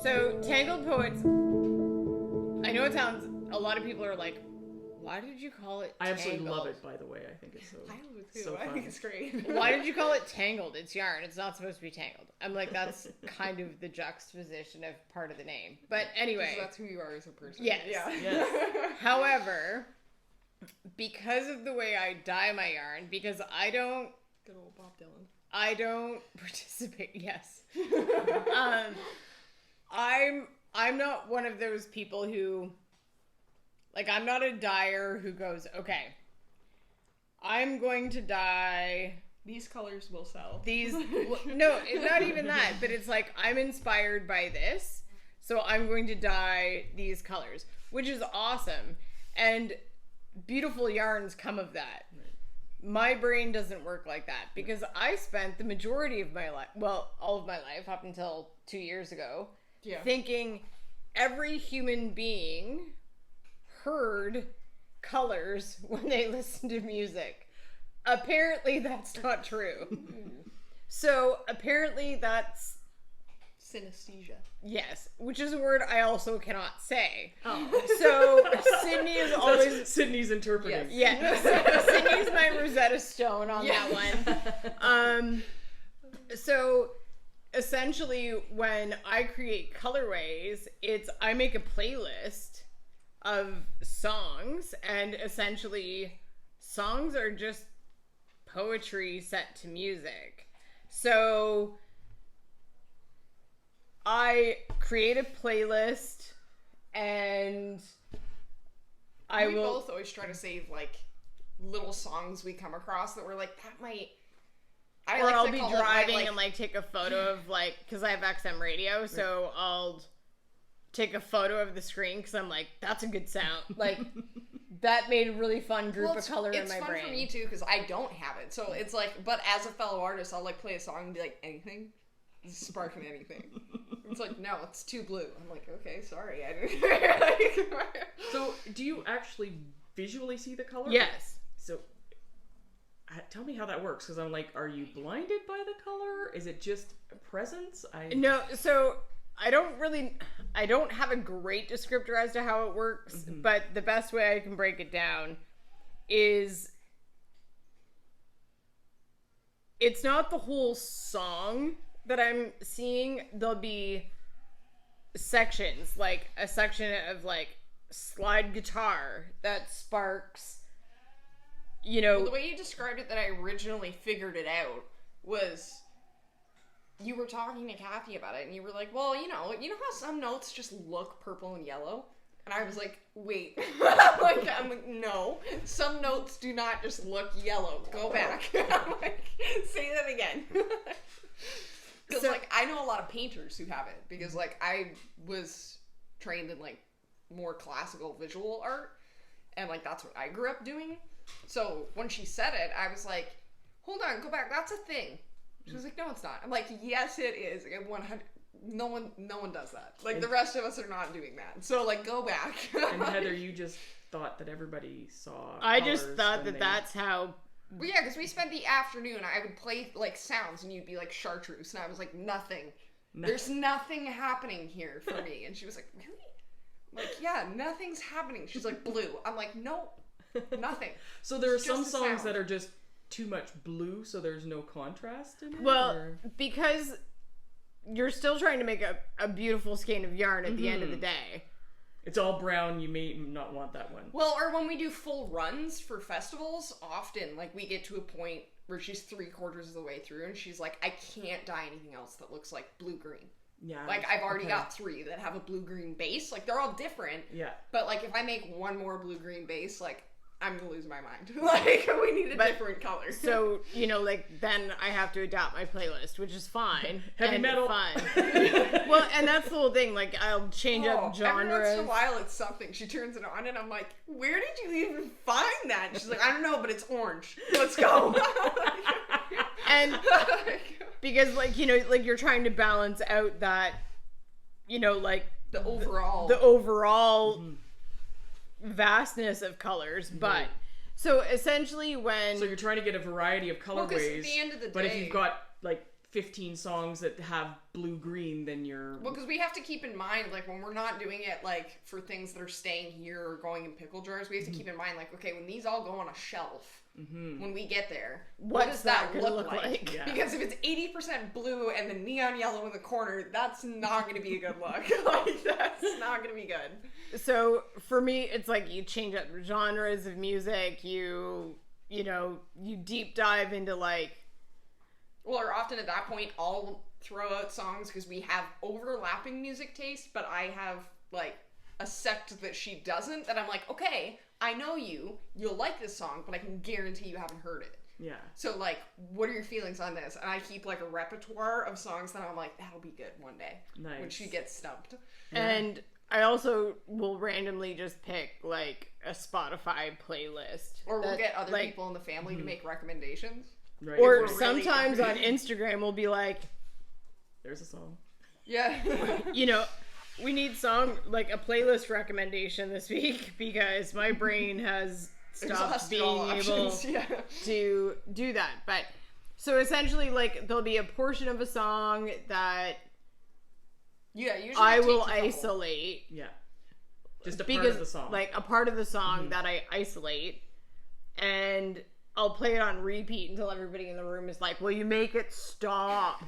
So, Tangled Poets, I know it sounds, a lot of people are like, why did you call it Tangled? I absolutely love it, by the way. I think it's so I love it too. so I fun. think it's great. Why did you call it Tangled? It's yarn. It's not supposed to be tangled. I'm like, that's kind of the juxtaposition of part of the name. But anyway. That's who you are as a person. Yes. Yeah. Yes. However, because of the way I dye my yarn, because I don't... Good old Bob Dylan. I don't participate. Yes. I'm not one of those people who, like, I'm not a dyer who goes, okay, I'm going to dye These colors will sell. these. No, it's not even that, but it's like, I'm inspired by this, so I'm going to dye these colors, which is awesome. And beautiful yarns come of that. My brain doesn't work like that because I spent the majority of my life, well, all of my life up until 2 years ago, thinking every human being heard colors when they listened to music. Apparently that's not true. So apparently that's... Synesthesia. Yes, which is a word I also cannot say. Oh. So Sydney is always... That's Sydney's interpreting. Yes. Sydney's my Rosetta Stone on that one. So essentially when I create colorways, I make a playlist of songs, and essentially songs are just poetry set to music. So I create a playlist, and We both always try to save, like, little songs we come across that we're like, that might... I'll be driving and, like, take a photo of, like, because I have XM radio, so I'll take a photo of the screen, because I'm like, that's a good sound. Like, that made a really fun group of color in my brain. It's fun for me, too, because I don't have it. So it's like, but as a fellow artist, I'll, like, play a song and be like, anything? Sparking anything. It's like, no, it's too blue. I'm like, okay, sorry. I didn't. So, do you actually visually see the color? Yes. So, tell me how that works, because I'm like, are you blinded by the color? Is it just a presence? No, so I don't have a great descriptor as to how it works, but the best way I can break it down is it's not the whole song that I'm seeing. There'll be sections, like a section of, like, slide guitar that sparks, you know... Well, the way you described it that I originally figured it out was you were talking to Kathy about it, and you were like, well, you know how some notes just look purple and yellow? And I was like, wait. I'm like, no. Some notes do not just look yellow. Go back. I'm like, say that again. Because, like, I know a lot of painters who have it, because, like, I was trained in, like, more classical visual art, and, like, that's what I grew up doing. So when she said it, I was like, hold on, go back, that's a thing. She was like, no, it's not. I'm like, yes, it is. Like, 100. No one does that. Like, the rest of us are not doing that. So, like, go back. And Heather, you just thought that everybody saw I just thought that that's how... Well, yeah, because we spent the afternoon, I would play, like, sounds, and you'd be like, chartreuse, and I was like, nothing. There's nothing happening here for me. And she was like, really? I'm like, yeah, nothing's happening. She's like, blue. I'm like, no, nothing. So there are It's some just a songs sound. that are just too much blue, so there's no contrast in it? Well, or? because you're still trying to make a beautiful skein of yarn at the end of the day. It's all brown, you may not want that one. Well, or when we do full runs for festivals, often, like, we get to a point where she's 3/4 of the way through, and she's like, I can't dye anything else that looks like blue-green. Yeah. Like, I've already got 3 that have a blue-green base. Like, they're all different. Yeah. But, like, if I make one more blue-green base, like, I'm gonna lose my mind. Like, we need a different color. So, you know, like, then I have to adapt my playlist, which is fine. Heavy metal. Fun. Well, and that's the whole thing. Like, I'll change up genres. Every once in a while, it's something. She turns it on, and I'm like, where did you even find that? And she's like, I don't know, but it's orange. Let's go. And because, like, you know, like, you're trying to balance out that, you know, like, the overall. The overall vastness of colors, but so essentially when So you're trying to get a variety of colorways, at the end of the but if day- you've got like 15 songs that have blue-green, then you're... Well, because we have to keep in mind, like, when we're not doing it, like, for things that are staying here or going in pickle jars, we have to keep in mind, like, okay, when these all go on a shelf, when we get there, what does that look like? Yeah. Because if it's 80% blue and the neon yellow in the corner, that's not going to be a good look. Like, that's not going to be good. So, for me, it's like you change up genres of music, you deep dive into, like... Well, or often at that point, I'll throw out songs because we have overlapping music taste, but I have, like, a sect that she doesn't, that I'm like, okay, I know you'll like this song, but I can guarantee you haven't heard it. Yeah. So, like, what are your feelings on this? And I keep, like, a repertoire of songs that I'm like, that'll be good one day. Nice. When she gets stumped. And I also will randomly just pick, like, a Spotify playlist. Or we'll get other people in the family to make recommendations. Right. Or sometimes on Instagram we'll be like, there's a song. Yeah. We need a playlist recommendation this week because my brain has stopped being able to do that. But so essentially, like, there'll be a portion of a song that usually I will isolate. Yeah. Just a part of the song. Like a part of the song that I isolate, and I'll play it on repeat until everybody in the room is like, will you make it stop?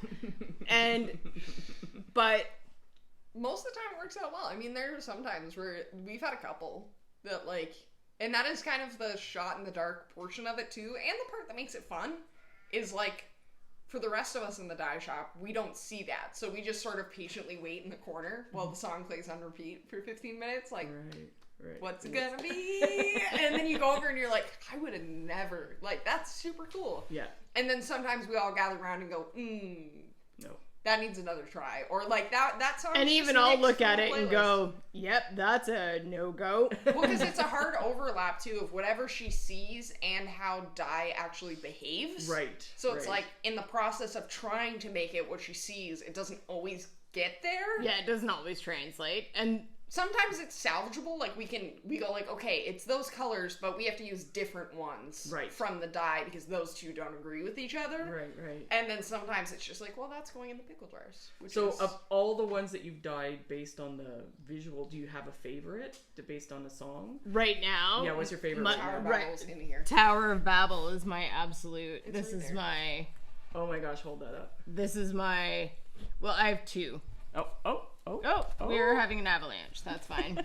But most of the time it works out well. I mean, there are some times where we've had a couple that, like, and that is kind of the shot in the dark portion of it too, and the part that makes it fun is, like, for the rest of us in the dye shop, we don't see that, so we just sort of patiently wait in the corner while the song plays on repeat for 15 minutes, like, right. What's it gonna be? And then you go over and you're like, I would have never, like, that's super cool. Yeah. And then sometimes we all gather around and go, no, that needs another try, or like that song. And even I'll look at it and go, yep, that's a no-go. Well, because it's a hard overlap too of whatever she sees and how dye actually behaves. Right. So it's like, in the process of trying to make it what she sees, it doesn't always get there. Yeah, it doesn't always translate. And sometimes it's salvageable, like we go like, okay, it's those colors, but we have to use different ones from the dye because those two don't agree with each other. Right. And then sometimes it's just like, well, that's going in the pickle jars. Of all the ones that you've dyed based on the visual, do you have a favorite based on the song? Right now? Yeah, what's your favorite? Tower of Babel's in here. Tower of Babel is my absolute, oh my gosh, hold that up. This is my, well, I have two. Oh, we're having an avalanche. That's fine.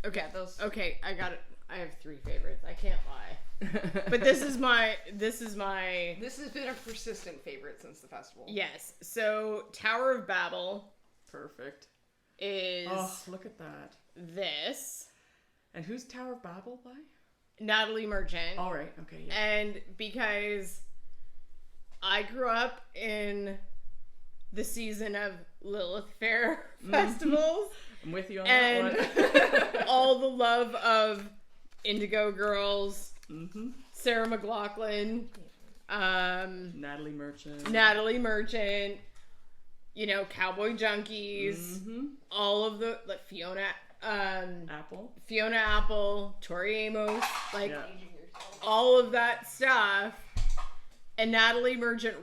Okay. Yeah, okay, I got it. I have three favorites. I can't lie. But this has been a persistent favorite since the festival. Yes. So Tower of Babel. Perfect. Is look at that. This. And who's Tower of Babel by? Natalie Merchant. All right. Okay. Yeah. And because I grew up in the season of Lilith Fair festivals. I'm with you on that one. All the love of Indigo Girls, Sarah McLachlan, Natalie Merchant, Cowboy Junkies, all of the, like, Fiona Apple, Tori Amos, all of that stuff. And Natalie Merchant,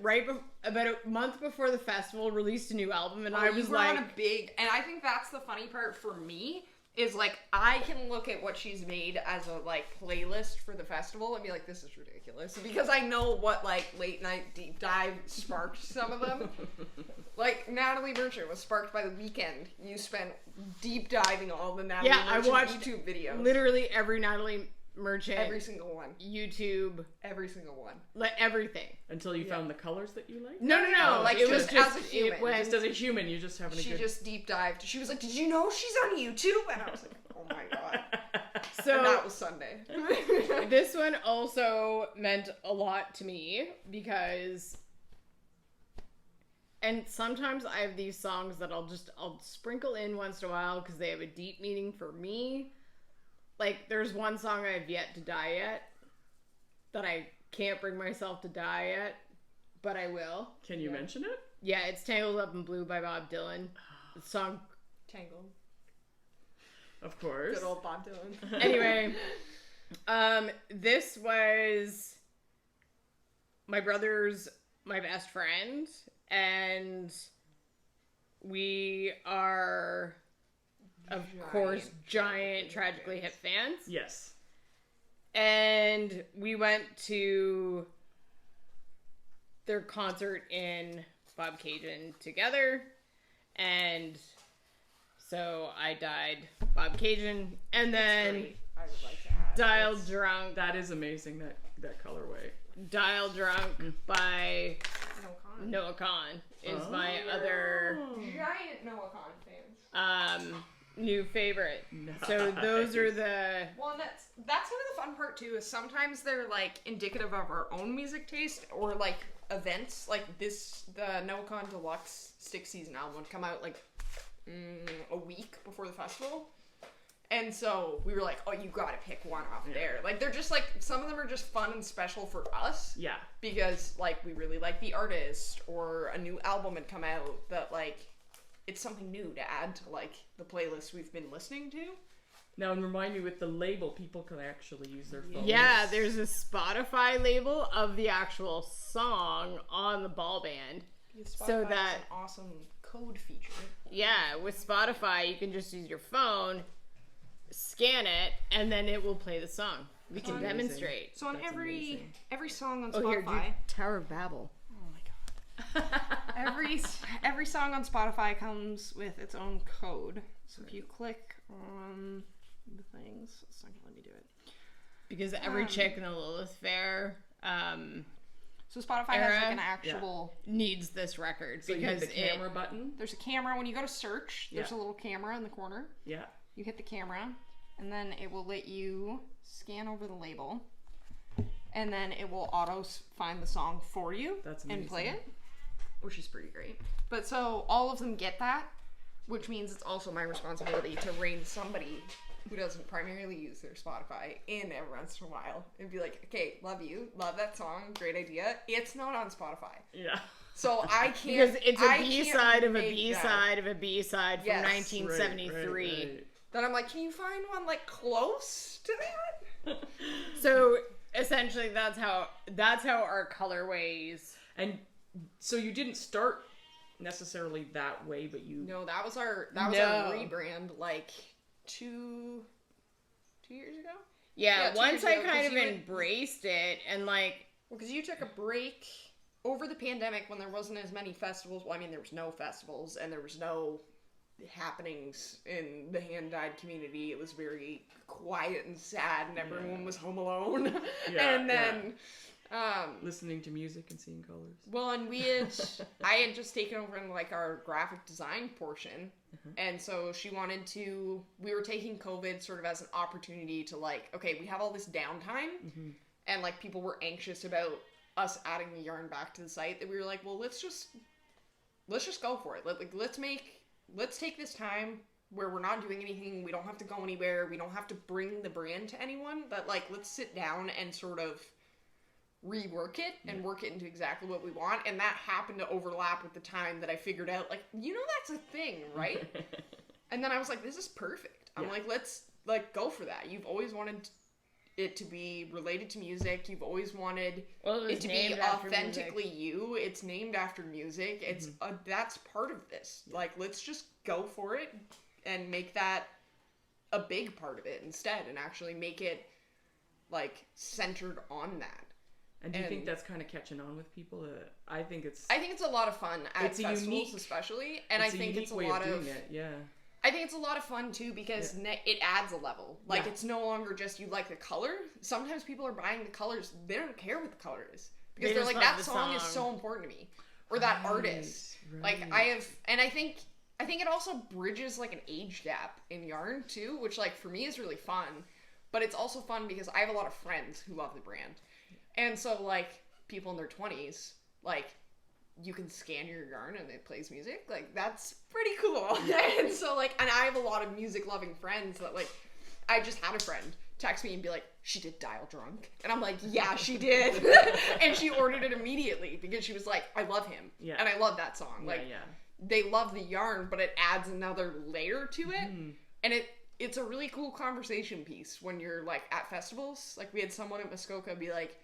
about a month before the festival, released a new album, and I was like, on a big, and I think that's the funny part for me, is, like, I can look at what she's made as a, like, playlist for the festival and be like, this is ridiculous, because I know what, like, late night deep dive sparked some of them. Like, Natalie Merchant was sparked by The Weeknd. You spent deep diving all the Natalie Merchant I watched YouTube videos. Literally every Natalie Merchant, every single one, YouTube, every single one, like everything, until you found the colors that you liked. No, like, it was just as a human. Just as a human, you just having a good... She just deep dived. She was like, "Did you know she's on YouTube?" And I was like, "Oh my god!" So and that was Sunday. This one also meant a lot to me because, and sometimes I have these songs that I'll sprinkle in once in a while because they have a deep meaning for me. Like, there's one song I have yet to dye yet that I can't bring myself to dye yet, but I will. Can you mention it? Yeah, it's Tangled Up in Blue by Bob Dylan. The song Tangled. Of course. Good old Bob Dylan. Anyway, this was my brother's my best friend, and we are, of course, giant Tragically Hip fans. Yes. And we went to their concert in Bobcaygeon together, and so I dyed Bobcaygeon, and then I would like to add. Dial Drunk. That is amazing, that colorway. Dial Drunk by No con. Noah Khan is my other Giant Noah Khan fans. new favorite. Nice. So those are the... Well, and that's one of the fun part too, is sometimes they're like indicative of our own music taste, or like events like this. The Noah Khan Deluxe Stick Season album would come out like a week before the festival. And so we were like, oh, you gotta pick one off there. Like, they're just like, some of them are just fun and special for us. Yeah. Because, like, we really like the artist, or a new album had come out that, like, it's something new to add to, like, the playlist we've been listening to. Now, and remind me, with the label, people can actually use their phones. Yeah, there's a Spotify label of the actual song on the ball band. So that... has an awesome code feature. Yeah, with Spotify, you can just use your phone, scan it, and then it will play the song. We can amazing. demonstrate. So on That's amazing. every song on Oh, here, Spotify... do Tower of Babel. Oh my god. every song on Spotify comes with its own code. So if you click on the things, it's not gonna let me do it. Because every chick in the Lilith Fair So Spotify has like an actual... needs this record. So because you hit the camera button. There's a camera. When you go to search, there's a little camera in the corner. Yeah. You hit the camera, and then it will let you scan over the label, and then it will auto find the song for you. That's and play amazing. it, which is pretty great. But so all of them get that, which means it's also my responsibility to rein somebody who doesn't primarily use their Spotify in every once in a while and be like, okay, love you, love that song, great idea. It's not on Spotify. Yeah. So I can't... Because it's a I B-side can't of a make B-side of a B-side from Yes. 1973. Right. Then I'm like, can you find one like close to that? So essentially that's how our colorways... And so you didn't start necessarily that way, but you... No, that was our rebrand like two years ago. Yeah, 2 once years I ago, 'cause kind of you embraced it and like... Well, because you took a break over the pandemic when there wasn't as many festivals. Well, I mean, there was no festivals and there was no happenings in the hand-dyed community. It was very quiet and sad, and everyone was home alone. Yeah, and then... listening to music and seeing colors. Well, and I had just taken over in like our graphic design portion, and so we were taking COVID sort of as an opportunity to like, okay, we have all this downtime, and like people were anxious about us adding the yarn back to the site, that we were like, well, let's just go for it. Let's take this time where we're not doing anything, we don't have to go anywhere, we don't have to bring the brand to anyone, but like, let's sit down and sort of rework it and work it into exactly what we want. And that happened to overlap with the time that I figured out, like, that's a thing, right? And then I was like, this is perfect. I'm like, let's like go for that. You've always wanted it to be related to music. You've always wanted it to be authentically you. It's named after music. It's that's part of this. Like, let's just go for it and make that a big part of it instead, and actually make it like centered on that. And do you think that's kind of catching on with people? I think it's a lot of fun at festivals, especially, and I think it's a lot of I think it's a lot of fun too, because it adds a level. Like, it's no longer just you like the color. Sometimes people are buying the colors, they don't care what the color is, because they're like, that song is so important to me, or that artist. Right. Like, I think it also bridges like an age gap in yarn too, which like for me is really fun. But it's also fun because I have a lot of friends who love the brand. And so, like, people in their 20s, like, you can scan your yarn and it plays music. Like, that's pretty cool. And so, like, and I have a lot of music-loving friends that, like, I just had a friend text me and be like, she did Dial Drunk. And I'm like, yeah, she did. And she ordered it immediately because she was like, I love him. Yeah. And I love that song. Like, they love the yarn, but it adds another layer to it. And it's a really cool conversation piece when you're, like, at festivals. Like, we had someone at Muskoka be like,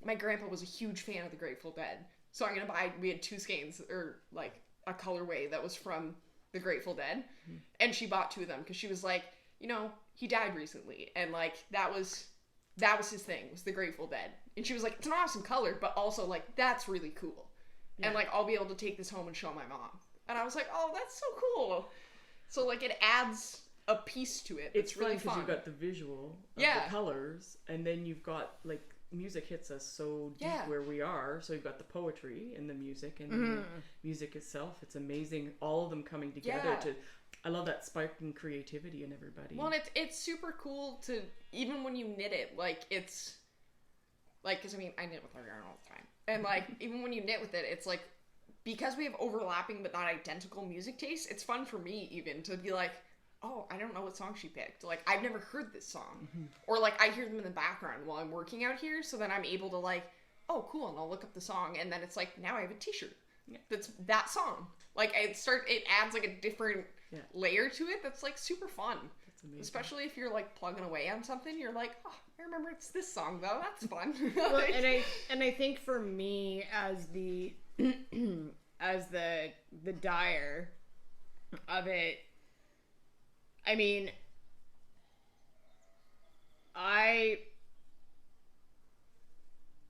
my grandpa was a huge fan of the Grateful Dead. So I'm gonna buy. We had 2 skeins, or like a colorway that was from the Grateful Dead, and she bought 2 of them because she was like, you know, he died recently, and like that was his thing, was the Grateful Dead, and she was like, it's an awesome color, but also like that's really cool, and like I'll be able to take this home and show my mom, and I was like, oh, that's so cool. So like it adds a piece to it. It's really fun. You've got the visual of the colors, and then you've got like music hits us so deep where we are. So you've got the poetry and the music, and the music itself. It's amazing, all of them coming together to. I love that sparking creativity in everybody. Well, and it's super cool to, even when you knit it, like it's like, because I mean I knit with our yarn all the time, and like even when you knit with it, it's like, because we have overlapping but not identical music tastes, it's fun for me even to be like, oh, I don't know what song she picked. Like, I've never heard this song. Or, like, I hear them in the background while I'm working out here, so then I'm able to, like, oh, cool, and I'll look up the song, and then it's like, now I have a t-shirt that's that song. Like, it adds, like, a different layer to it that's, like, super fun. That's amazing. Especially if you're, like, plugging away on something, you're like, oh, I remember it's this song, though. That's fun. Well, and I think for me, as the as the dyer of it, I mean, I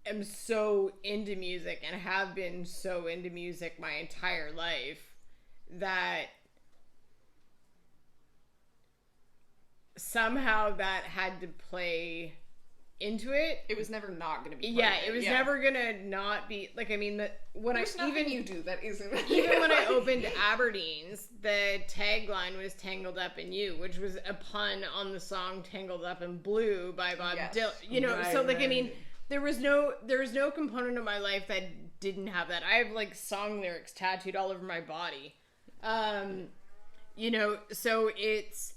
am so into music and have been so into music my entire life that somehow that had to play into it. It was never not going to be. It was never going to not be. Like, I mean, There's nothing you do that isn't. Even when I opened Aberdeen's, the tagline was "Tangled Up in You," which was a pun on the song "Tangled Up in Blue" by Bob Dylan. You know, so like, I mean, there was no component of my life that didn't have that. I have like song lyrics tattooed all over my body. You know, so it's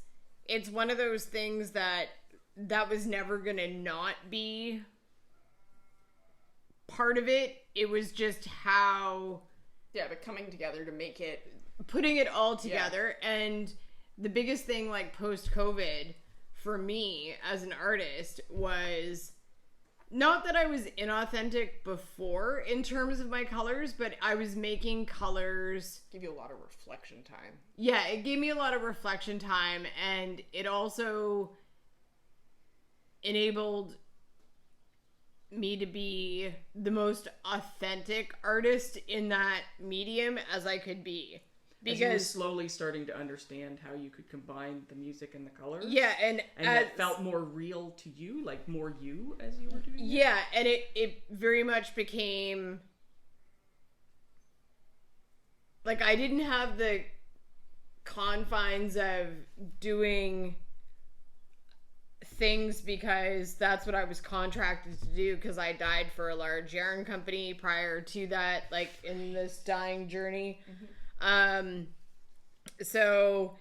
one of those things that was never gonna not be part of it. It was just how... Yeah, but coming together to make it... Putting it all together. Yeah. And the biggest thing, like, post-COVID, for me, as an artist, was... Not that I was inauthentic before, in terms of my colors, but I was making colors... Give you a lot of reflection time. Yeah, it gave me a lot of reflection time, and it also enabled me to be the most authentic artist in that medium as I could be. Because you were slowly starting to understand how you could combine the music and the colors. Yeah, and that felt more real to you, like more you as you were doing it. Yeah, and it very much became like I didn't have the confines of doing things because that's what I was contracted to do, because I dyed for a large yarn company prior to that, like in this dyeing journey. So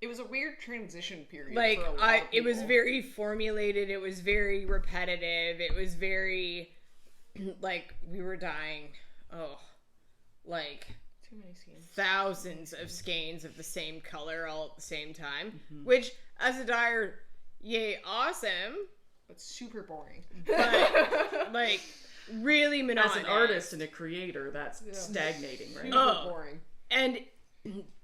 it was a weird transition period. Like for a lot of it was people. very formulated. It was very repetitive. It was very like we were dyeing. Like too many skeins. Thousands of skeins of the same color all at the same time, which as a dyer, yay, awesome, but super boring. But like really monotonous. As an artist and a creator, that's stagnating, right? Super boring. And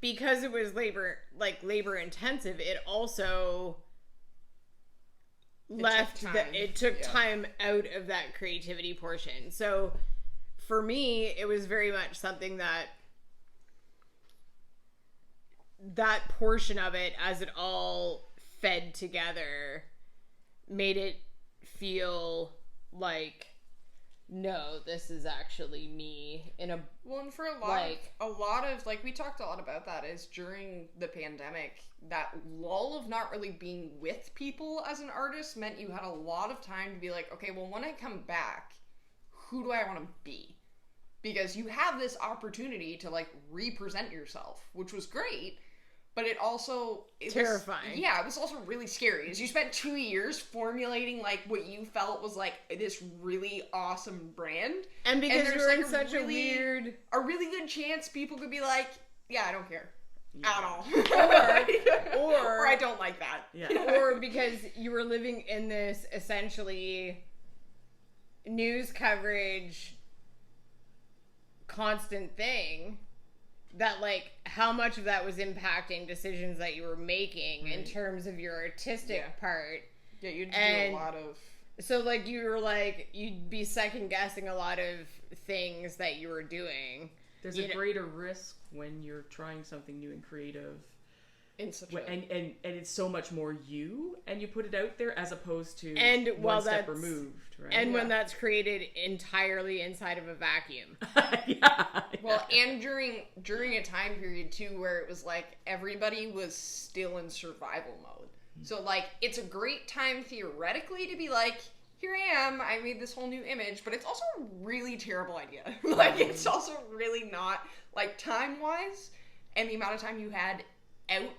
because it was labor intensive, it also took time out of that creativity portion. So for me, it was very much something that portion of it, as it all fed together, made it feel like, no, this is actually me in a... Well, and for a lot of, like, we talked a lot about that, is during the pandemic, that lull of not really being with people as an artist meant you had a lot of time to be like, okay, well, when I come back, who do I want to be? Because you have this opportunity to, like, represent yourself, which was great, but it also... terrifying. It was also really scary. As you spent 2 years formulating, like, what you felt was, like, this really awesome brand. And because there's, you're like, in such a weird... A really good chance people could be like, yeah, I don't care. Yeah. At all. or I don't like that. Yeah. Or because you were living in this, essentially, news coverage constant thing that, like, how much of that was impacting decisions that you were making in terms of your artistic part. Yeah, you'd do a lot of... So, like, you'd be second guessing a lot of things that you were doing. There's a greater risk when you're trying something new and creative. And it's so much more you, and you put it out there as opposed to one step removed, right? And when that's created entirely inside of a vacuum. Well, and during a time period too where it was like everybody was still in survival mode. So like it's a great time theoretically to be like, here I am, I made this whole new image, but it's also a really terrible idea. Like it's also really not, like, time-wise, and the amount of time you had out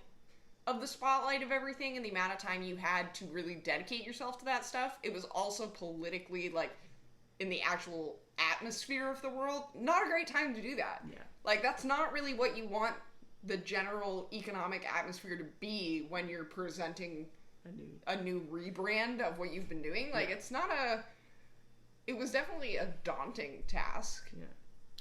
of the spotlight of everything and the amount of time you had to really dedicate yourself to that stuff, it was also politically, like, in the actual atmosphere of the world, not a great time to do that. Yeah. Like, that's not really what you want the general economic atmosphere to be when you're presenting a new rebrand of what you've been doing. Like, it's not it was definitely a daunting task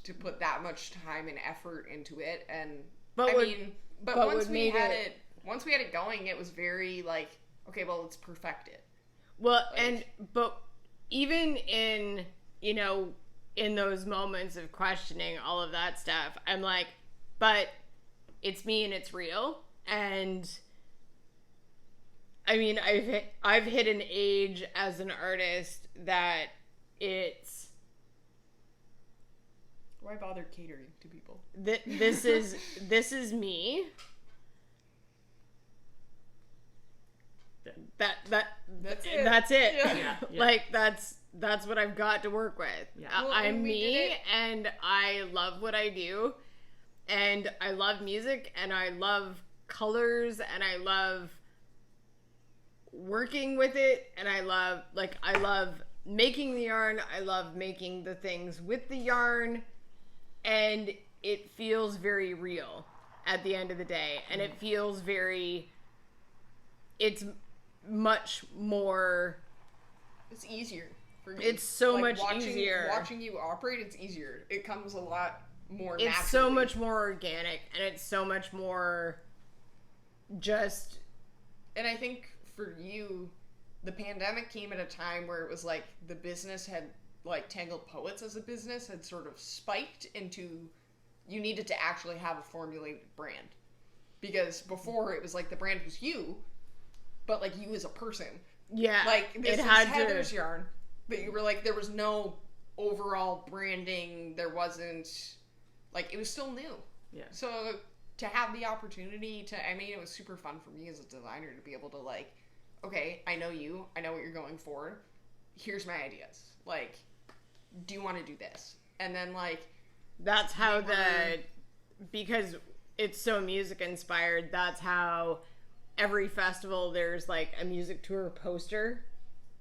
to put that much time and effort into it. And but once we had it going, it was very like, okay, well, let's perfect it. Well, like, but even in, you know, in those moments of questioning all of that stuff, I'm like, but it's me and it's real. And I mean, I've hit an age as an artist that it's... Why bother catering to people? This is me. That's it. Yeah. Like that's what I've got to work with. Yeah. Well, I'm me, and I love what I do, and I love music, and I love colors, and I love working with it, and I love making the yarn. I love making the things with the yarn, and it feels very real at the end of the day, and it feels it's much more... It's easier for me. It's so much easier. Watching you operate, it's easier. It comes a lot more naturally. It's so much more organic, and it's so much more just... And I think for you, the pandemic came at a time where it was like the business had, like, Tangled Poets as a business had sort of spiked into, you needed to actually have a formulated brand. Because before it was like the brand was you, but like you as a person. Yeah. Like this is Heather's yarn. But you were like, there was no overall branding. There wasn't, like, it was still new. Yeah. So to have the opportunity to, I mean, it was super fun for me as a designer to be able to, like, okay, I know you. I know what you're going for. Here's my ideas. Like, do you want to do this? And then, like... That's how because it's so music inspired, that's how every festival there's, like, a music tour poster.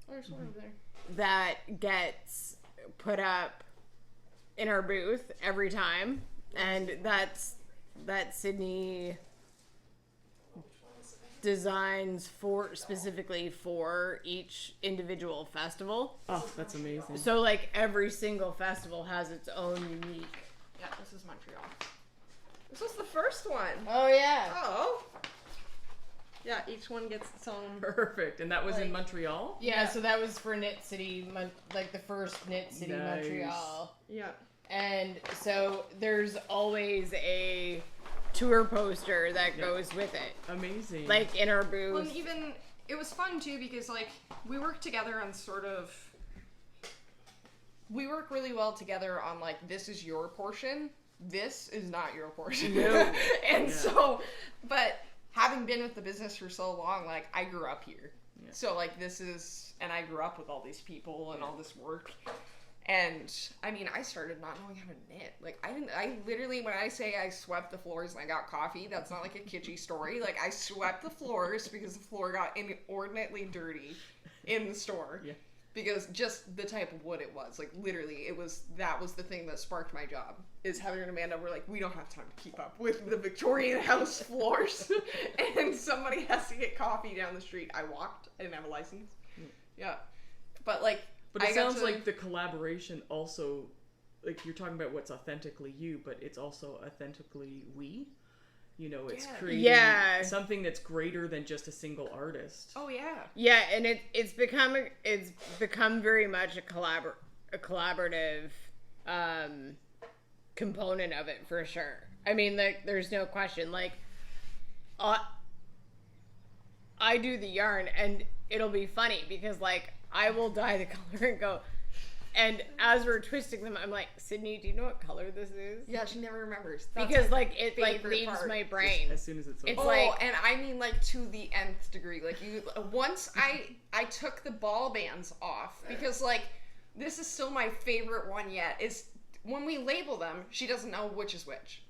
Oh, there's one over there. That gets put up in our booth every time. And that Sydney designs specifically for each individual festival. Oh, that's amazing. So, like, every single festival has its own unique... Yeah, this is Montreal. This was the first one. Oh, yeah. Oh. Yeah, each one gets its own... Perfect. And that was in Montreal? Yeah, so that was for Knit City, like the first Knit City Montreal. Yeah. And so there's always a tour poster that goes with it. Amazing. Like, in our booth. Well, and even, it was fun too because, like, we worked together on we work really well together on, like, this is your portion, this is not your portion. No. And so, but having been with the business for so long, like, I grew up here. Yeah. So, like, and I grew up with all these people and all this work. And, I mean, I started not knowing how to knit. Like, I literally, when I say I swept the floors and I got coffee, that's not like a kitschy story. Like, I swept the floors because the floor got inordinately dirty in the store. Yeah. Because just the type of wood it was. Like, literally, that was the thing that sparked my job. Is Heather and Amanda were like, we don't have time to keep up with the Victorian house floors. And somebody has to get coffee down the street. I walked. I didn't have a license. Yeah. But, like, But it sounds like the collaboration also like you're talking about what's authentically you, but it's also authentically we. You know, it's creating something that's greater than just a single artist. Oh yeah. Yeah, and it's become very much a collaborative component of it for sure. I mean, like, there's no question. Like, I do the yarn, and it'll be funny because, like, I will dye the color and go, and as we're twisting them, I'm like, Sydney, do you know what color this is? Yeah, she never remembers. Because, like, it, like, leaves my brain. As soon as it's over. And I mean, like, to the nth degree. Like, once I took the ball bands off, because, like, this is still my favorite one yet, is when we label them, she doesn't know which is which.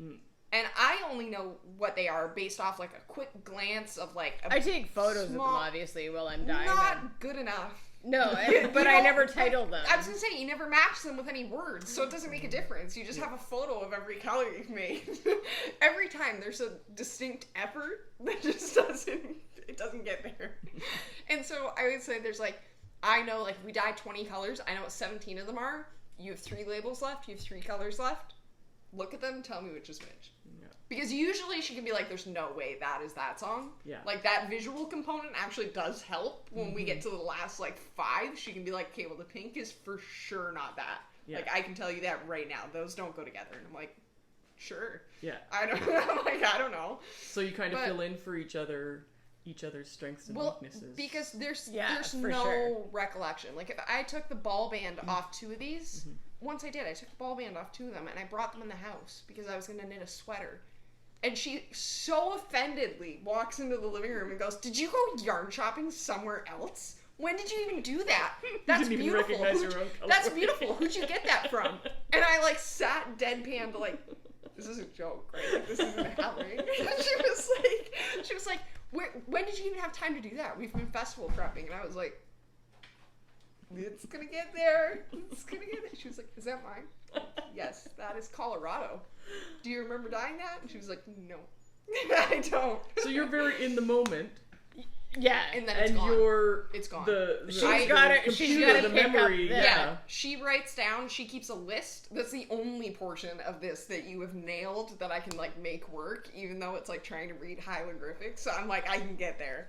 And I only know what they are based off, like, a quick glance of, like, I take photos of them, obviously, while I'm dyeing them. Not good enough. No, but I never titled them. I was gonna say, you never match them with any words, so it doesn't make a difference. You just have a photo of every color you've made. Every time there's a distinct effort that just doesn't get there. And so I would say there's, like, I know, like, if we dye 20 colors, I know what 17 of them are. You have 3 labels left, you have 3 colors left. Look at them, tell me which is which. Yeah. Because usually she can be like, there's no way that is that song. Yeah. Like, that visual component actually does help. When we get to the last, like, 5, she can be like, okay, well, the pink is for sure not that. Yeah. Like, I can tell you that right now. Those don't go together. And I'm like, sure. Yeah. I don't know. So you kind of fill in for each other's strengths and weaknesses. Because there's no recollection. Like, if I took the ball band off 2 of these... Once I did, I took the ball band off 2 of them, and I brought them in the house because I was going to knit a sweater. And she so offendedly walks into the living room and goes, "Did you go yarn shopping somewhere else? When did you even do that? That's you didn't beautiful. Even recognize your own color. That's beautiful. Who'd you get that from?" And I, like, sat deadpan to, like, this is a joke, right? Like, this isn't happening. She was like, when did you even have time to do that? We've been festival prepping. And I was like, it's gonna get there. She was like, "Is that mine?" "Yes, that is Colorado. Do you remember dyeing that?" And she was like, "No, I don't." So you're very in the moment. Yeah, and then it's gone. It's gone. She's got the memory. Yeah. She writes down. She keeps a list. That's the only portion of this that you have nailed that I can, like, make work, even though it's like trying to read hieroglyphics. So I'm like, I can get there.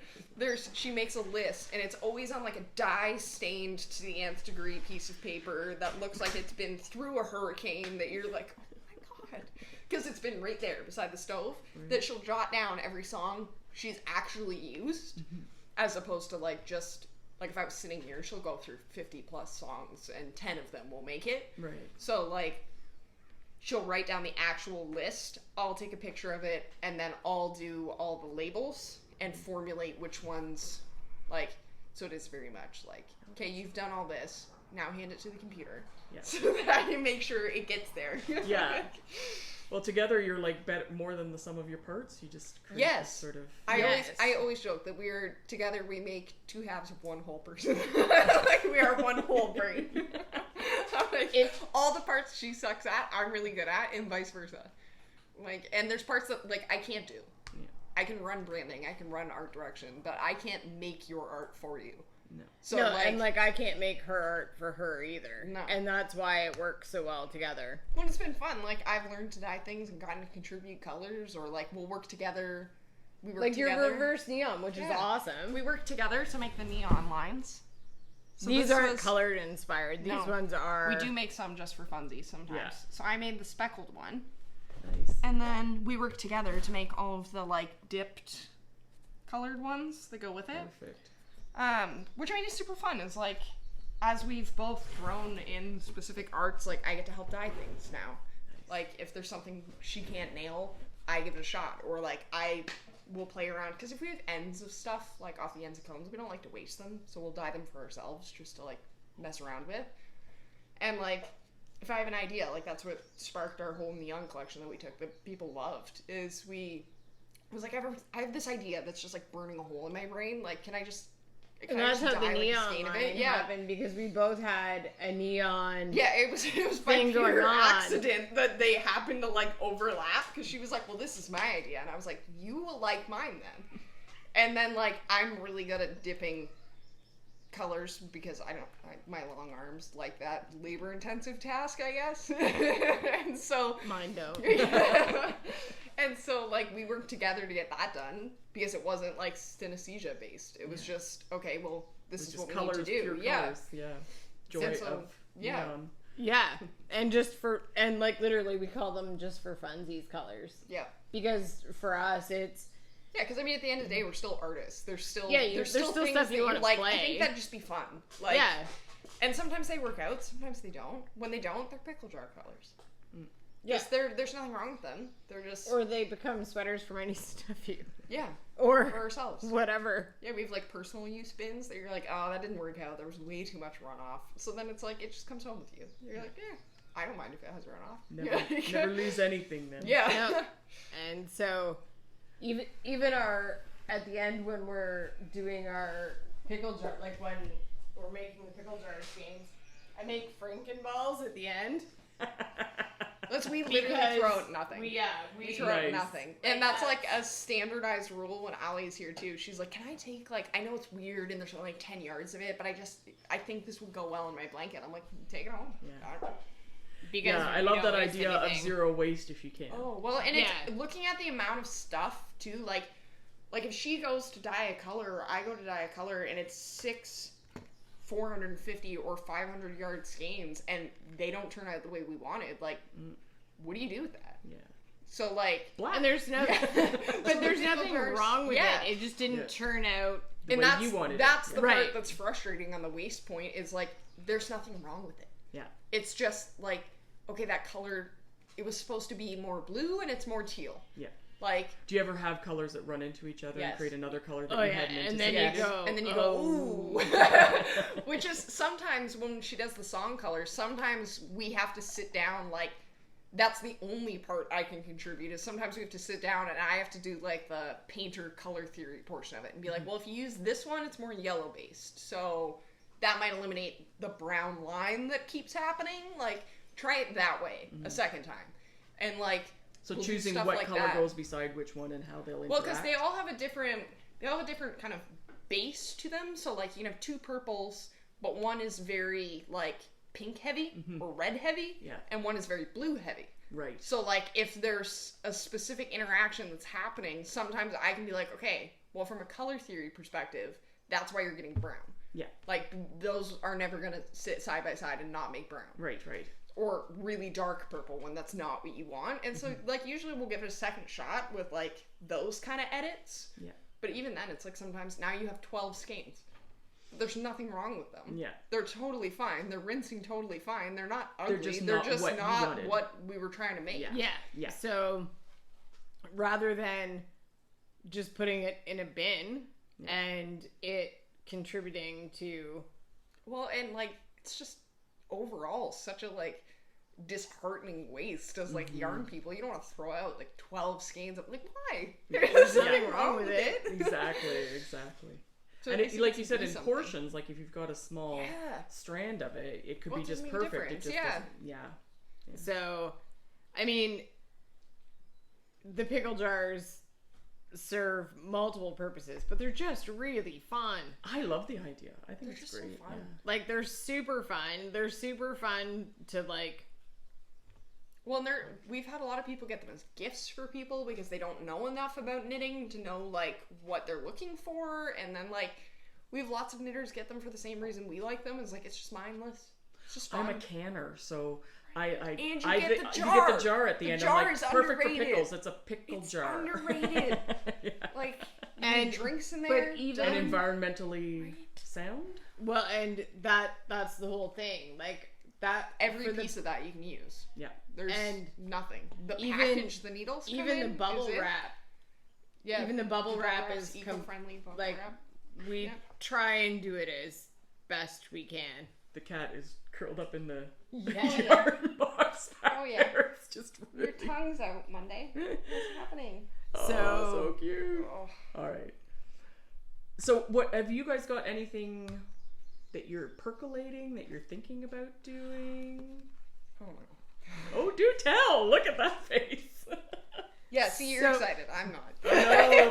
She makes a list, and it's always on, like, a dye stained to the nth degree piece of paper that looks like it's been through a hurricane. That you're like, oh my god, because it's been right there beside the stove. Right. That she'll jot down every song she's actually used, as opposed to, like, just, like, if I was sitting here, she'll go through 50 plus songs and 10 of them will make it. Right. So, like, she'll write down the actual list, I'll take a picture of it, and then I'll do all the labels and formulate which ones, like, so it is very much like, okay, you've done all this, now hand it to the computer. Yeah. So that I can make sure it gets there. Yeah. Well, together you're, like, more than the sum of your parts. You just create this sort of... I always joke that together we make 2 halves of one whole person. Like, we are one whole brain. Like, all the parts she sucks at, I'm really good at, and vice versa. Like, and there's parts that, like, I can't do. Yeah. I can run branding, I can run art direction, but I can't make your art for you. No. So, like, and, like, I can't make her art for her either. No. And that's why it works so well together. Well, it's been fun. Like, I've learned to dye things and gotten to contribute colors, or, like, we'll work together. We work together. Like your reverse neon, which is awesome. We work together to make the neon lines. So these aren't colored inspired. These ones are... We do make some just for funsies sometimes. Yeah. So I made the speckled one. Nice. And then we work together to make all of the, like, dipped colored ones that go with it. Perfect. Which I mean is super fun. Is, like, as we've both grown in specific arts, like, I get to help dye things now. Nice. Like, if there's something she can't nail, I give it a shot. Or, like, I will play around. Because if we have ends of stuff, like, off the ends of cones, we don't like to waste them. So we'll dye them for ourselves just to, like, mess around with. And, like, if I have an idea, like, that's what sparked our whole neon collection that we took that people loved, is I was like, I have this idea that's just, like, burning a hole in my brain. Like, can I just... And that's how the neon line happened, because we both had a neon. Yeah, it was by pure accident that they happened to, like, overlap, because she was like, well, this is my idea, and I was like, you will like mine then. And then, like, I'm really good at dipping colors because my long arms like that labor intensive task, I guess. And so mine don't. And so like we worked together to get that done because it wasn't like synesthesia based. It was just okay, well this is what we need to do. Colors, joy of neon. Yeah, and like literally we call them just for funsies colors. Yeah. Because for us it's because I mean at the end of the day we're still artists. There's still there's still stuff you want to like. play. I think that'd just be fun. Like, and sometimes they work out, sometimes they don't. When they don't, they're pickle jar colors. Yes, there's nothing wrong with them. They're just or they become sweaters for any stuff you. Yeah. Or for ourselves. Whatever. Yeah, we have like personal use bins that you're like, oh, that didn't work out. There was way too much runoff. So then it's like it just comes home with you. You're like, I don't mind if it has runoff. Never lose anything then. Yeah. No. And so even our at the end when we're doing our pickle jar, like when we're making the pickle jar schemes, I make Frankenballs at the end. We literally throw out nothing. We throw out nothing. And that's like a standardized rule when Allie's here too. She's like, can I take like, I know it's weird and there's only like 10 yards of it, but I think this would go well in my blanket. I'm like, take it home. Yeah. Because I love that idea of zero waste if you can. Oh, well, and it's looking at the amount of stuff too, like if she goes to dye a color or I go to dye a color and it's 6 450 or 500 yard skeins and they don't turn out the way we wanted, like what do you do with that? Yeah. So like and there's no but there's nothing wrong with it. It just didn't turn out the way you wanted that's it. The part that's frustrating on the waste point is like there's nothing wrong with it. Yeah. It's just like okay, that color it was supposed to be more blue and it's more teal. Yeah. Like, do you ever have colors that run into each other and create another color that you hadn't and then you go, ooh. Which is sometimes when she does the song colors, sometimes we have to sit down, like, that's the only part I can contribute is sometimes we have to sit down and I have to do, like, the painter color theory portion of it and be like, well, if you use this one, it's more yellow based. So that might eliminate the brown line that keeps happening. Like, try it that way a second time. And, like, so choosing what color goes beside which one and how they'll interact. Well, because they all have a different kind of base to them. So like you can have 2 purples, but one is very like pink heavy or red heavy, and one is very blue heavy. Right. So like if there's a specific interaction that's happening, sometimes I can be like, okay, well from a color theory perspective, that's why you're getting brown. Yeah. Like those are never gonna sit side by side and not make brown. Right. Or really dark purple when that's not what you want. And so, like, usually we'll give it a second shot with, like, those kind of edits. Yeah. But even then, it's like sometimes now you have 12 skeins. There's nothing wrong with them. Yeah. They're totally fine. They're rinsing totally fine. They're not ugly. They're just not what we were trying to make. Yeah. So, rather than just putting it in a bin and it contributing to... Well, and, like, it's just overall such a, like, disheartening waste as like yarn people. You don't want to throw out like 12 skeins of like why? There's nothing wrong with it. Exactly. So and it, like you said, in portions, like if you've got a small strand of it, it could be just perfect. It just doesn't, So, I mean, the pickle jars serve multiple purposes, but they're just really fun. I love the idea. I think it's great. So fun. Yeah. Like they're super fun. They're super fun to like. Well, we've had a lot of people get them as gifts for people because they don't know enough about knitting to know like what they're looking for, and then like we have lots of knitters get them for the same reason we like them. Is like it's just mindless. It's just fun. I'm a canner, so. And you get the jar at the end. Jar I'm like, is perfect underrated. for pickles. It's a pickle jar. Underrated. Like and drinks in there. But even and environmentally sound. Well, and that's the whole thing. Like that every piece of that you can use. Yeah. There's nothing. The package, the needles, even the bubble wrap. Yeah. Even the bubble wrap is eco-friendly bubble wrap. We try and do it as best we can. The cat is curled up in the yarn box. Oh yeah. It's just really... Your tongue's out, Monday. What's happening? So cute. Oh. All right. So, what have you guys got? Anything that you're percolating that you're thinking about doing? Oh, do tell! Look at that face. Yeah, see, you're excited. I'm not. No.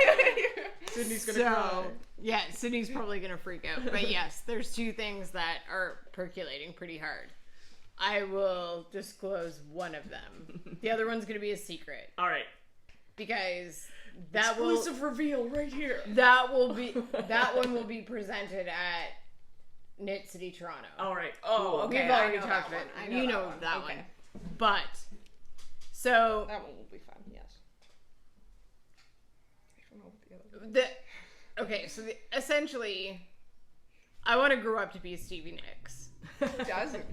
Sydney's gonna cry. Yeah, Sydney's probably gonna freak out. But yes, there's two things that are percolating pretty hard. I will disclose one of them. The other one's gonna be a secret. All right. Because exclusive reveal right here. That one will be presented at Knit City Toronto. All right. Oh, okay. We've already talked about it. You know that one. But so that one will be fun. Yes. I don't know what the other. Essentially, I want to grow up to be Stevie Nicks. Who doesn't?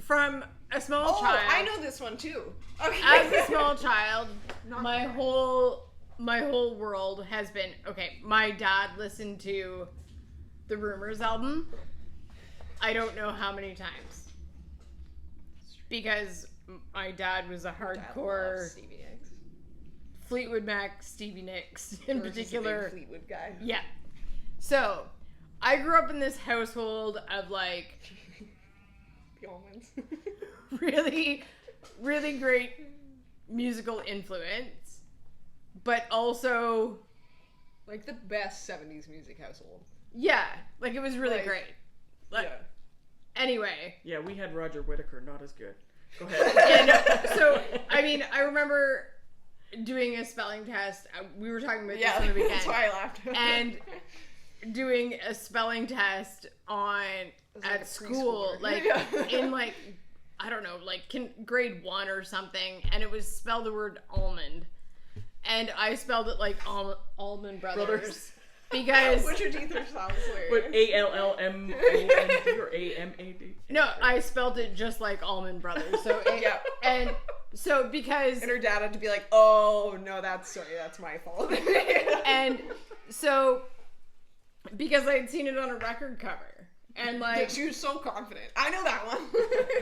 From a small child. I know this one too. Okay. As a small child, my whole world has been okay. My dad listened to the Rumors album. I don't know how many times. Because my dad was a hardcore Stevie Nicks. Fleetwood Mac, Stevie Nicks in particular. Fleetwood guy. Yeah. So, I grew up in this household of like the Almonds. really, really great musical influence, but also like the best 70s music household. Yeah, like it was really great. Like, yeah. Anyway. Yeah, we had Roger Whittaker, not as good. Go ahead. So, I mean, I remember doing a spelling test. We were talking about this on the weekend. That's why I laughed. And doing a spelling test at school, like in like, I don't know, like grade 1 or something, and it was spell the word almond. And I spelled it like Allman Brothers. Because Richard Deether sounds hilarious. What, ALLMOND or AMAD? No, I spelled it just like Allman Brothers. So yeah. And so because and her dad had to be like, "Oh no, that's my fault." And so because I had seen it on a record cover, and like she was so confident. I know that one.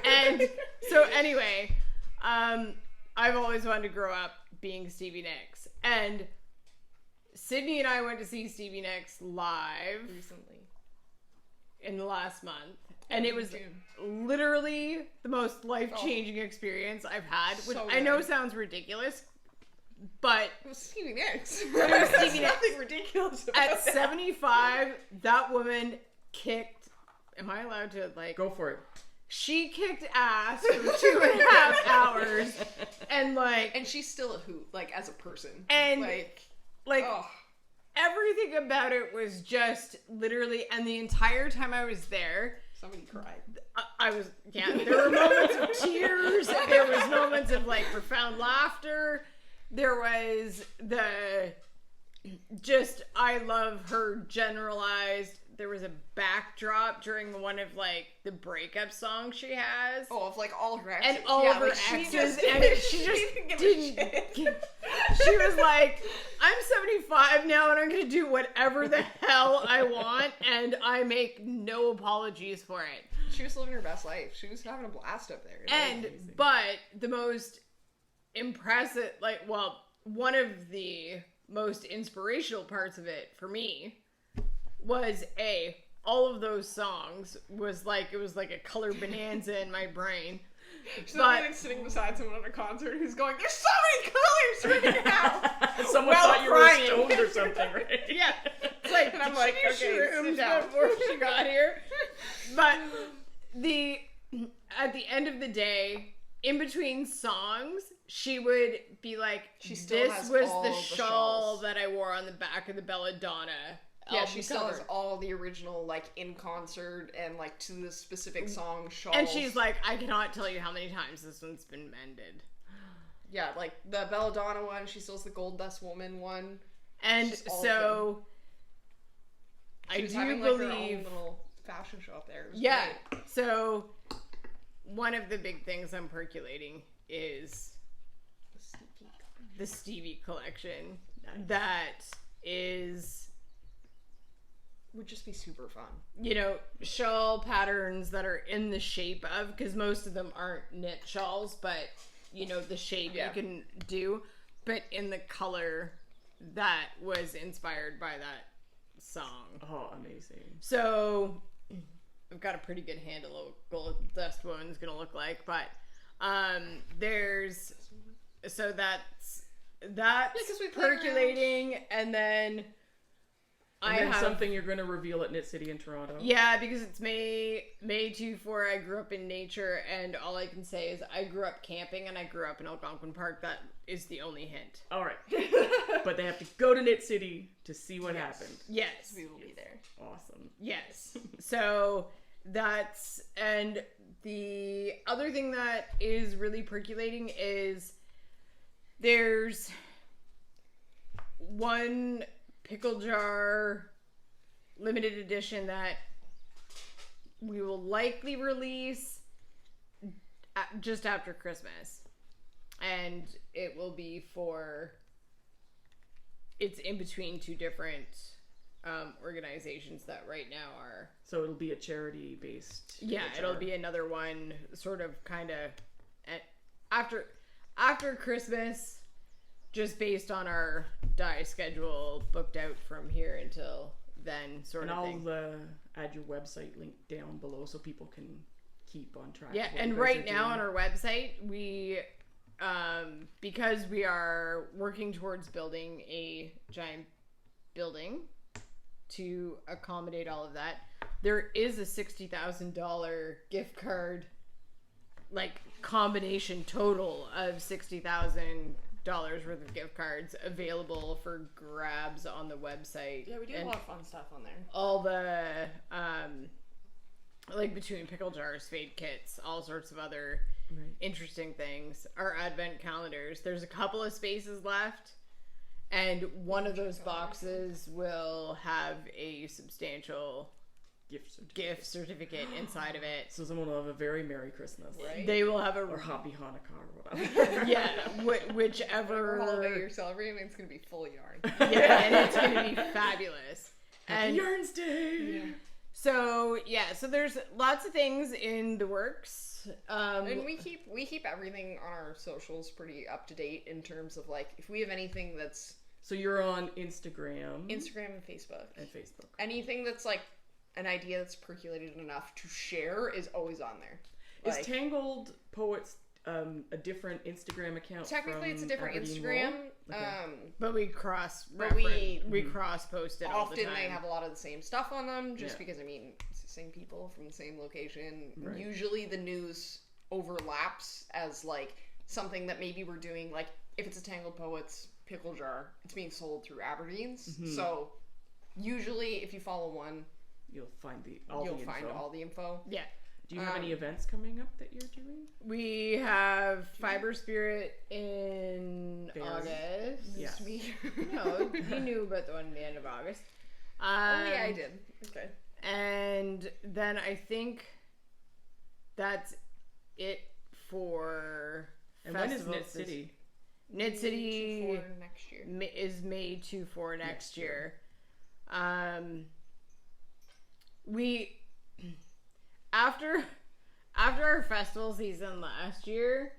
And so anyway, I've always wanted to grow up being Stevie Nicks, and Sydney and I went to see Stevie Nicks live recently in the last month, and it was literally the most life-changing experience I've had, which I know sounds ridiculous, but it was Stevie Nicks. There's nothing ridiculous about at 75, that woman kicked. Am I allowed to like go for it? She kicked ass for 2.5 hours, and she's still a hoot, like as a person, and like everything about it was just literally, and the entire time I was there, somebody cried. I was, there were moments of tears, there was moments of like profound laughter, there was I love her generalized, there was a backdrop during one of like the breakup songs she has. Oh, of like all her exes. And all of her exes, and she just didn't. She was like, I'm 75 now and I'm going to do whatever the hell I want, and I make no apologies for it. She was living her best life. She was having a blast up there. But the most impressive, one of the most inspirational parts of it for me was all of those songs was like, it was like a color bonanza in my brain. She's like sitting beside someone at a concert who's going, there's so many colors right now. Someone thought you were stoned or something, right? Yeah. It's like, and I'm like, okay, sit down before she got here. But at the end of the day, in between songs, she would be like, this was the shawl that I wore on the back of the Belladonna. Yeah, she still has all the original, like, in concert and, like, to the specific song shawls. And she's like, I cannot tell you how many times this one's been mended. Yeah, like, the Belladonna one, she still has the Gold Dust Woman one. And so, I do having, believe... Like, her own little fashion show up there. Yeah, great. So, one of the big things I'm percolating is the Stevie collection. Nice. That would just be super fun. You know, shawl patterns that are in the shape of, because most of them aren't knit shawls, but, you know, the shape you can do, but in the color that was inspired by that song. Oh, amazing. So, I've got a pretty good handle of what Gold Dust Woman's gonna look like, but that's percolating, and then And then something you're going to reveal at Knit City in Toronto. Yeah, because it's May 24. I grew up in nature, and all I can say is I grew up camping, and I grew up in Algonquin Park. That is the only hint. All right. But they have to go to Knit City to see what happened. Yes. We will be there. Awesome. Yes. So that's... And the other thing that is really percolating is there's one pickle jar limited edition that we will likely release just after Christmas, and it will be it's in between two different organizations that right now are, so it'll be a charity based it'll be another one sort of kind of after Christmas, just based on our dye schedule booked out from here until then, sort of thing. And I'll add your website link down below so people can keep on track. Yeah, and right now on our website, we, because we are working towards building a giant building to accommodate all of that, there is a $60,000 gift card, like combination total of $60,000 worth of gift cards available for grabs on the website. Yeah, we do a lot of fun stuff on there. All the like between pickle jars, fade kits, all sorts of other interesting things. Our advent calendars. There's a couple of spaces left, and one of those boxes will have a substantial gift certificate inside of it. So someone will have a very Merry Christmas. Right. They will have or Happy Hanukkah or whatever. Yeah, whichever holiday you're celebrating, it's going to be full yarn. Yeah, and it's going to be fabulous. And Yarns Day! Yeah. So there's lots of things in the works. And we keep everything on our socials pretty up to date in terms of, like, if we have anything that's... So you're on Instagram and Facebook. Anything that's, like, an idea that's percolated enough to share is always on there. Is Tangled Poets a different Instagram account? Technically, it's a different Instagram. Okay. But we cross post it all the time. Often they have a lot of the same stuff on them, just because, I mean, it's the same people from the same location. Right. Usually the news overlaps as, like, something that maybe we're doing, like, if it's a Tangled Poets pickle jar, it's being sold through Aberdeen's. Mm-hmm. So usually if you follow one, you'll find all the info. Yeah. Do you have any events coming up that you're doing? We have Fiber Spirit in August. Yes. No, you knew about the one in the end of August. Yeah, I did. Okay. And then I think that's it for festivals. When is Knit City? Knit City next year. Is May 2-4 next year. We after our festival season last year,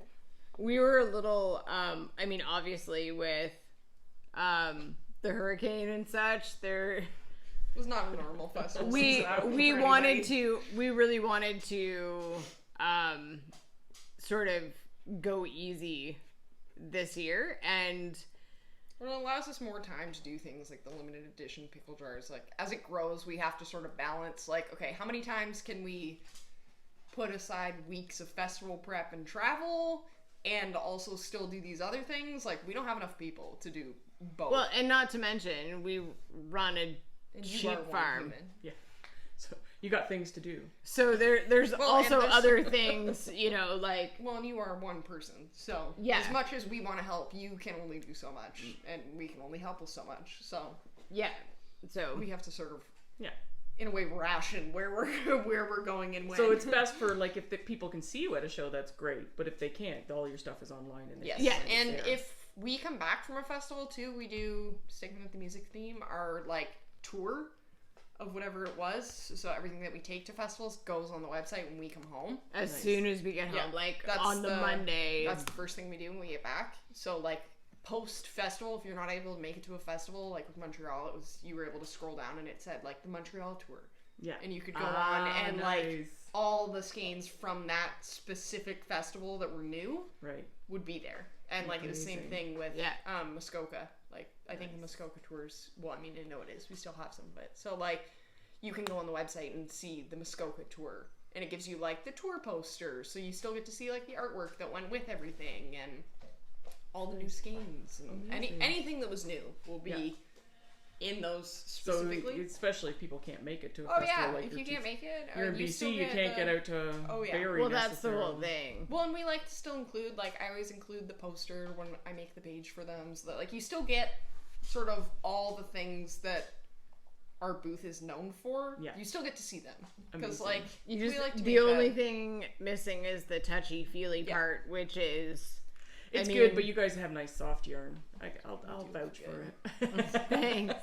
we were a little I mean, obviously with the hurricane and such, there it was not a normal festival. we really wanted to sort of go easy this year, and well, it allows us more time to do things like the limited edition pickle jars. Like, as it grows, we have to sort of balance, like, okay, how many times can we put aside weeks of festival prep and travel and also still do these other things? Like, we don't have enough people to do both. Well, and not to mention, we run a sheep farm. Yeah. So you got things to do. So there's also other things, you know, like... Well, and you are one person, so as much as we want to help, you can only do so much, and we can only help with so much, so... Yeah, so... We have to sort of, in a way, ration where we're going and when. So it's best for, like, if the people can see you at a show, that's great, but if they can't, all your stuff is online. And and if we come back from a festival, too, we do, sticking with the music theme, our, like, tour of whatever it was, so everything that we take to festivals goes on the website when we come home. As soon as we get home, that's on the Monday. That's the first thing we do when we get back. So, like, post-festival, if you're not able to make it to a festival, like with Montreal, you were able to scroll down and it said, like, the Montreal tour. Yeah. And you could go on and nice. like all the skeins from that specific festival that were new would be there. And like the same thing with Muskoka. Like I think the Muskoka tours, well, I mean, I know it is. We still have some of it. So like you can go on the website and see the Muskoka tour. And it gives you like the tour posters. So you still get to see like the artwork that went with everything and all the new skeins. And anything that was new will be in those specifically. So especially if people can't make it to a festival. Like if you can't make it, you're in BC, you can't get out to Barrie. Well, that's the whole thing. Well, and we like to still include, like, I always include the poster when I make the page for them, so that like you still get sort of all the things that our booth is known for. You still get to see them because like you just we like to the only thing missing is the touchy feely part, which is. It's good, but you guys have nice soft yarn. I'll vouch for it. Thanks.